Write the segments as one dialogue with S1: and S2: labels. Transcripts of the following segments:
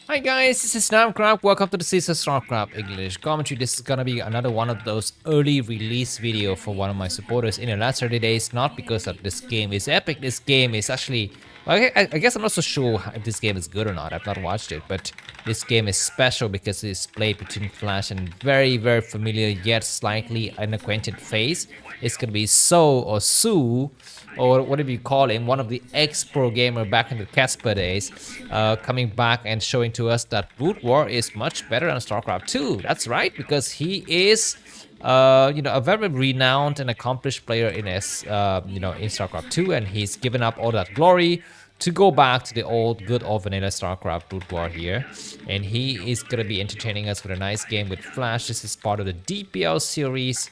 S1: Hi guys, this is Namcraft. Welcome to the season Starcraft English commentary. This is gonna be another one of those early release video for one of my supporters in the last 30 days. Not because of this game is epic. This game is actually, I guess I'm not so sure if this game is good or not. I've not watched it, but this game is special because it's played between Flash and very familiar yet slightly unacquainted face. It's gonna be Soo or Soo, or whatever you call him, one of the ex-pro gamer back in the Casper days, coming back and showing to us that broodwar is much better than StarCraft 2. That's right, because he is, a very renowned and accomplished player in in StarCraft 2, and he's given up all that glory to go back to the good old vanilla StarCraft broodwar here, and he is gonna be entertaining us with a nice game with Flash. This is part of the DPL series.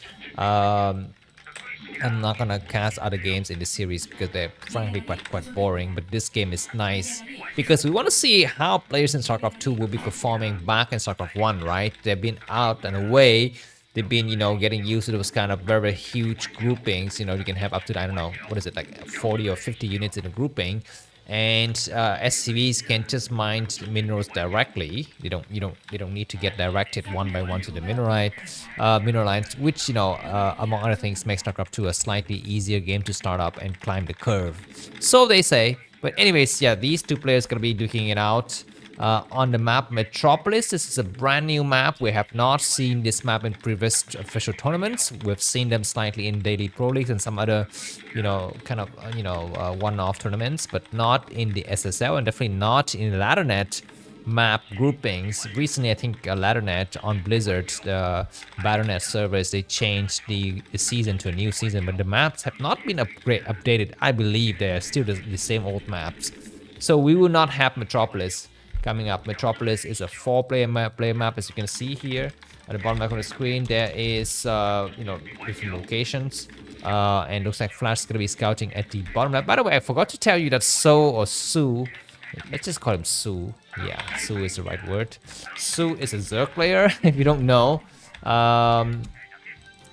S1: I'm not gonna cast other games in the series because they're frankly quite boring, but this game is nice because we want to see how players in StarCraft 2 will be performing back in StarCraft 1, right? They've been out and away. They've been, getting used to those kind of very huge groupings. You can have up to, I don't know, what is it, like 40 or 50 units in a grouping. And SCVs can just mine minerals directly. They don't need to get directed one by one to the mineral lines, which among other things makes StarCraft 2 a slightly easier game to start up and climb the curve. So they say. But anyways, yeah, these two players gonna be duking it out. On the map Metropolis. This is a brand new map. We have not seen this map in previous official tournaments. We've seen them slightly in daily pro leagues and some other, one-off tournaments, but not in the SSL and definitely not in LadderNet map groupings. Recently, I think LadderNet on Blizzard, the Battle.net servers, they changed the season to a new season, but the maps have not been updated. I believe they're still the same old maps. So we will not have Metropolis coming up. Metropolis is a 4-player map, as you can see here at the bottom left of the screen. There is different locations, and looks like Flash is gonna be scouting at the bottom left. By the way, I forgot to tell you that Soo, let's just call him Soo. Yeah, Soo is the right word. Soo is a Zerg player. If you don't know,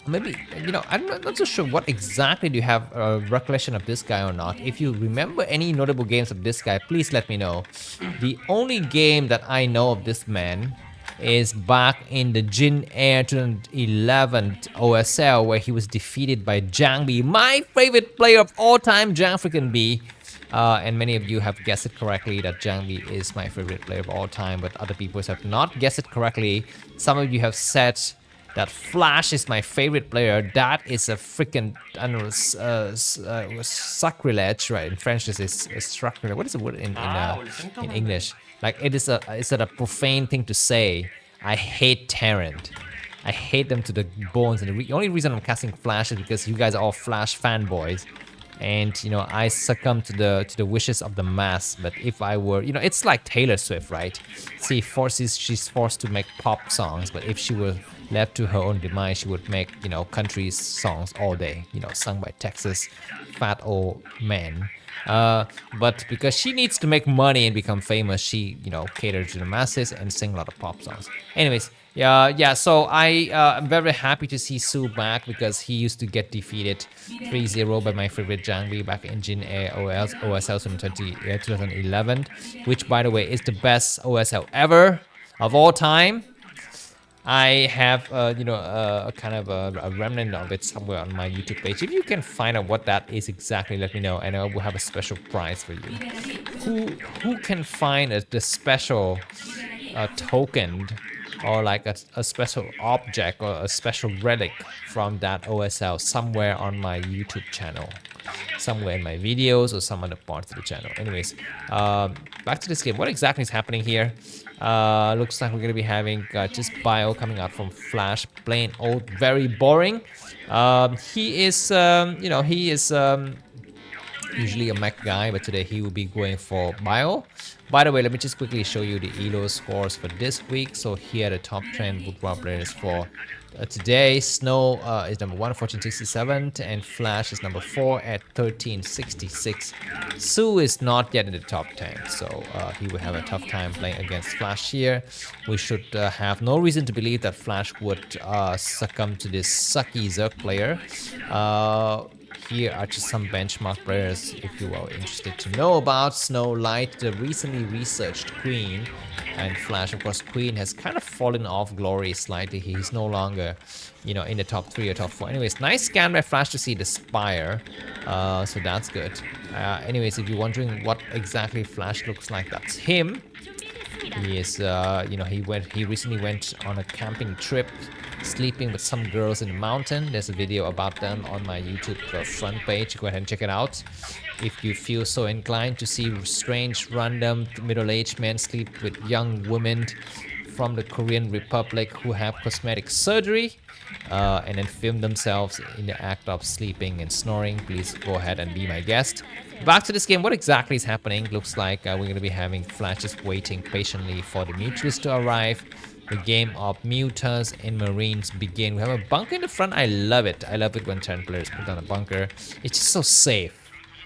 S1: maybe, I'm not so sure what exactly do you have a recollection of this guy or not. If you remember any notable games of this guy, please let me know. The only game that I know of this man is back in the Jin Air 2011 OSL, where he was defeated by Jang B, my favorite player of all time, Jang freaking B. And many of you have guessed it correctly that Jang B is my favorite player of all time, but other people have not guessed it correctly. Some of you have said that Flash is my favorite player. That is a freaking, I don't know, sacrilege, right? In French, this is sacrilege. What is the word in English? Like, it's a profane thing to say. I hate Terran. I hate them to the bones, and the only reason I'm casting Flash is because you guys are all Flash fanboys. And I succumb to the wishes of the mass. But if I were, it's like Taylor Swift, right? See, she's forced to make pop songs, but if she were left to her own demise, she would make country songs all day, sung by Texas fat old men. But because she needs to make money and become famous, she caters to the masses and sing a lot of pop songs. Anyways, yeah. So I'm very happy to see Soo back because he used to get defeated 3-0 by my favorite Jang B back in Jin Air OSL 2011, which by the way is the best OSL ever of all time. I have, a kind of a remnant of it somewhere on my YouTube page. If you can find out what that is exactly, let me know, and I will have a special prize for you. Who can find the special token or like a special object or a special relic from that OSL somewhere on my YouTube channel, somewhere in my videos or some other parts of the channel. Anyways, back to this game. What exactly is happening here? Looks like we're gonna be having just bio coming out from Flash, plain old, very boring. He is, usually a mech guy, but today he will be going for bio. By the way, let me just quickly show you the ELO scores for this week. So here are the top 10 broodwar players for today. Snow is number 1, 1467, and Flash is number 4 at 1366. Soo is not yet in the top 10, so he will have a tough time playing against Flash here. We should have no reason to believe that Flash would succumb to this sucky Zerg player. here are just some benchmark players if you are interested to know about. Snow Light, the recently researched Queen, and Flash. Of course, Queen has kind of fallen off glory slightly. He's no longer, you know, in the top 3 or top 4. Anyways, nice scan by Flash to see the Spire. So that's good. Anyways, if you're wondering what exactly Flash looks like, that's him. He is, you know, he recently went on a camping trip, sleeping with some girls in the mountain. There's a video about them on my YouTube front page. Go ahead and check it out if you feel so inclined to see strange, random middle-aged men sleep with young women from the Korean Republic who have cosmetic surgery and then film themselves in the act of sleeping and snoring. Please go ahead and be my guest. Back to this game, what exactly is happening? Looks like we're going to be having Flashes waiting patiently for the mutuals to arrive. The game of Mutas and Marines begin. We have a bunker in the front. I love it. I love it when Terran players put down a bunker. It's just so safe.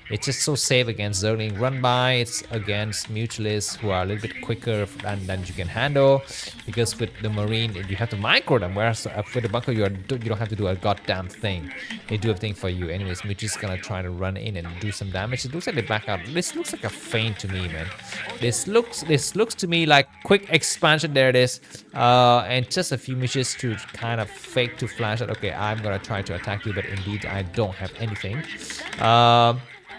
S1: It's just so safe against Zerg run by. It's against mutualists who are a little bit quicker than you can handle. Because with the Marine, you have to micro them. Whereas with the bunker, you don't have to do a goddamn thing. They do everything for you. Anyways, Mutualist is gonna try to run in and do some damage. It looks like they back out. This looks like a feint to me, man. This looks to me like quick expansion. There it is. And just a few missions to kind of fake to Flash that, okay, I'm gonna try to attack you, but indeed I don't have anything.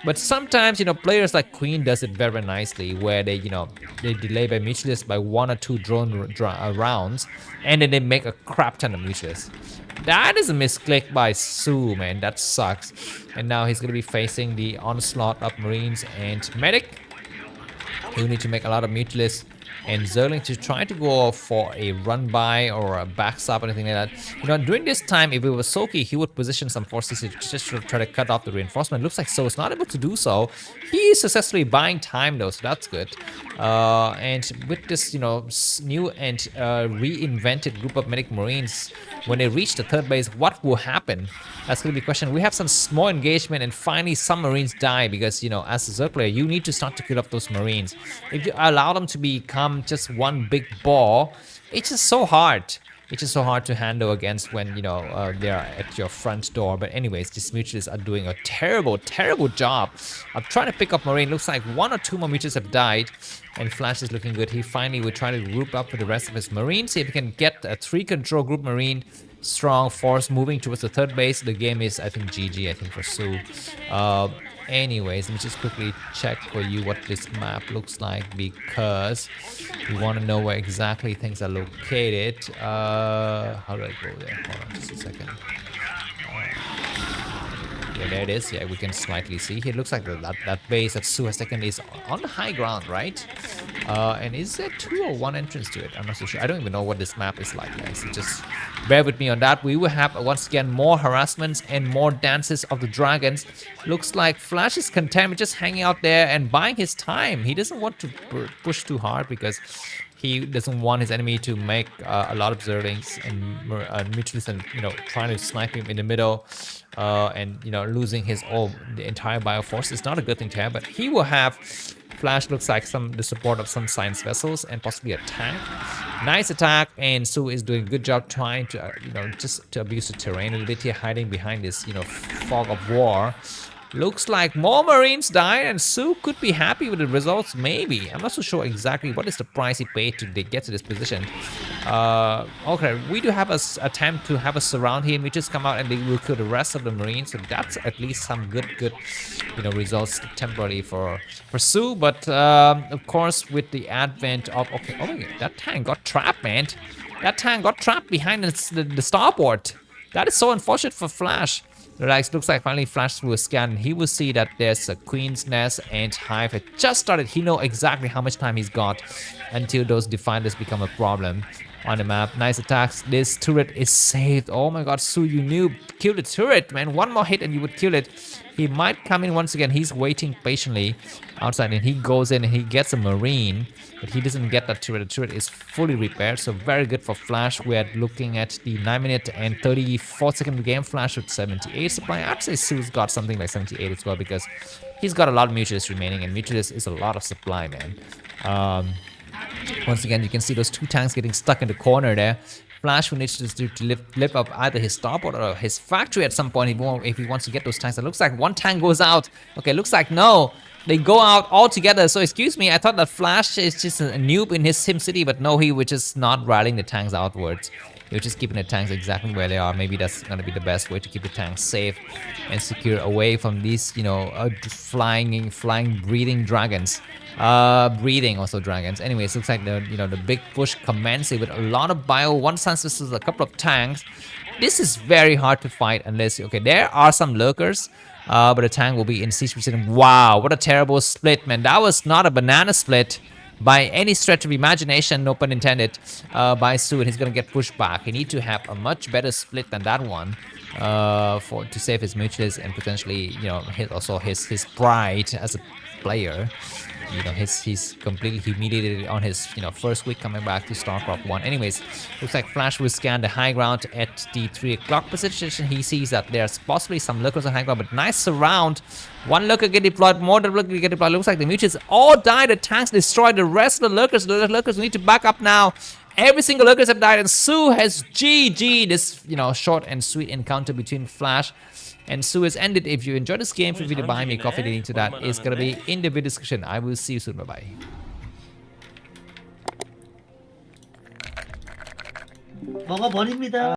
S1: But sometimes, you know, players like Queen does it very nicely, where they, you know, they delay by mutualists by 1 or 2 drone rounds, and then they make a crap ton of mutualists. That is a misclick by Soo, man. That sucks. And now he's gonna be facing the onslaught of Marines and Medic. He'll need to make a lot of mutualists. And Zerling to try to go for a run by or a backstab or anything like that. You know, during this time, if it was Soki, he would position some forces to just try to cut off the reinforcement. Looks like So is not able to do so. He is successfully buying time though, so that's good. And with this, you know, new and reinvented group of medic marines, when they reach the third base, what will happen? That's gonna be a question. We have some small engagement, and finally some marines die because, you know, as a Zerg player, you need to start to kill off those marines. If you allow them to become just one big ball, it's just so hard. It's just so hard to handle against when, you know, they're at your front door. But anyways, these mutualists are doing a terrible, terrible job of trying to pick up Marine. Looks like 1 or 2 more mutualists have died. And Flash is looking good. He finally will try to group up with the rest of his Marines. See if he can get a 3 control group Marine. Strong force moving towards the third base. The game is, I think, GG, I think, for Soo. Anyways, let me just quickly check for you what this map looks like, because we want to know where exactly things are located. How do I go there? Hold on just a second. Yeah, there it is. Yeah, we can slightly see. It looks like that base that Soo has taken is on the high ground, right? And is there 2 or 1 entrance to it? I'm not so sure. I don't even know what this map is like, guys. So just bear with me on that. We will have, once again, more harassments and more dances of the dragons. Looks like Flash is content with just hanging out there and buying his time. He doesn't want to push too hard because he doesn't want his enemy to make a lot of Zerlings and mutualists and, you know, trying to snipe him in the middle and, you know, losing the entire bioforce is not a good thing to have. But he will have, Flash looks like the support of some science vessels and possibly a tank. Nice attack, and Soo is doing a good job trying to, you know, just to abuse the terrain a little bit here, hiding behind this, you know, fog of war. Looks like more Marines died, and Soo could be happy with the results, maybe. I'm not so sure exactly what is the price he paid to get to this position. Okay, we do have a attempt to have a surround here, and we just come out and they will kill the rest of the Marines. So that's at least some good, you know, results temporarily for Soo. But of course, with the advent of, okay, oh my God, that tank got trapped, man. That tank got trapped behind the starboard. That is so unfortunate for Flash. Looks like finally Flash through a scan. He will see that there's a Queen's Nest and Hive had just started. He knows exactly how much time he's got until those defenders become a problem on the map. Nice attacks. This turret is saved. Oh my God, Soo, you knew. Kill the turret, man. 1 more hit and you would kill it. He might come in once again. He's waiting patiently outside, and he goes in and he gets a Marine, but he doesn't get that turret. The turret is fully repaired, so very good for Flash. We're looking at the 9-minute and 34-second game. Flash with 78 supply. I'd say Soo's got something like 78 as well, because he's got a lot of mutualists remaining, and mutualists is a lot of supply, man. Once again, you can see those 2 tanks getting stuck in the corner there. Flash who needs to lift up either his starport or his factory at some point if he wants to get those tanks. It looks like one tank goes out. Okay, looks like no. They go out all together. So excuse me, I thought that Flash is just a noob in his sim city, but no, he was just not rallying the tanks outwards. He was just keeping the tanks exactly where they are. Maybe that's gonna be the best way to keep the tanks safe and secure away from these, you know, flying, breathing dragons. Breathing also dragons. Anyways, looks like the big push commencing with a lot of bio, one Sun Sisters, a couple of tanks. This is very hard to fight unless, okay, there are some lurkers. But the tank will be in siege position. Wow, what a terrible split, man. That was not a banana split by any stretch of imagination, no pun intended, by Soo, and he's gonna get pushed back. He need to have a much better split than that one to save his mutuals and potentially, you know, also his pride as a player. You know, he's completely humiliated on his, you know, first week coming back to Starcraft 1. Anyways, looks like Flash will scan the high ground at the 3 o'clock position. He sees that there's possibly some lurkers on high ground, but nice surround. One lurker get deployed, more than lurker get deployed. Looks like the mutuals all died, the tanks destroyed, the rest of the lurkers need to back up now. Every single lurkers have died, and Soo has GG this, you know, short and sweet encounter between Flash and Soo has ended. If you enjoyed this game, feel free to buy me a coffee. The link to that is gonna be in the video description. I will see you soon. Bye bye.
S2: 먹어버립니다.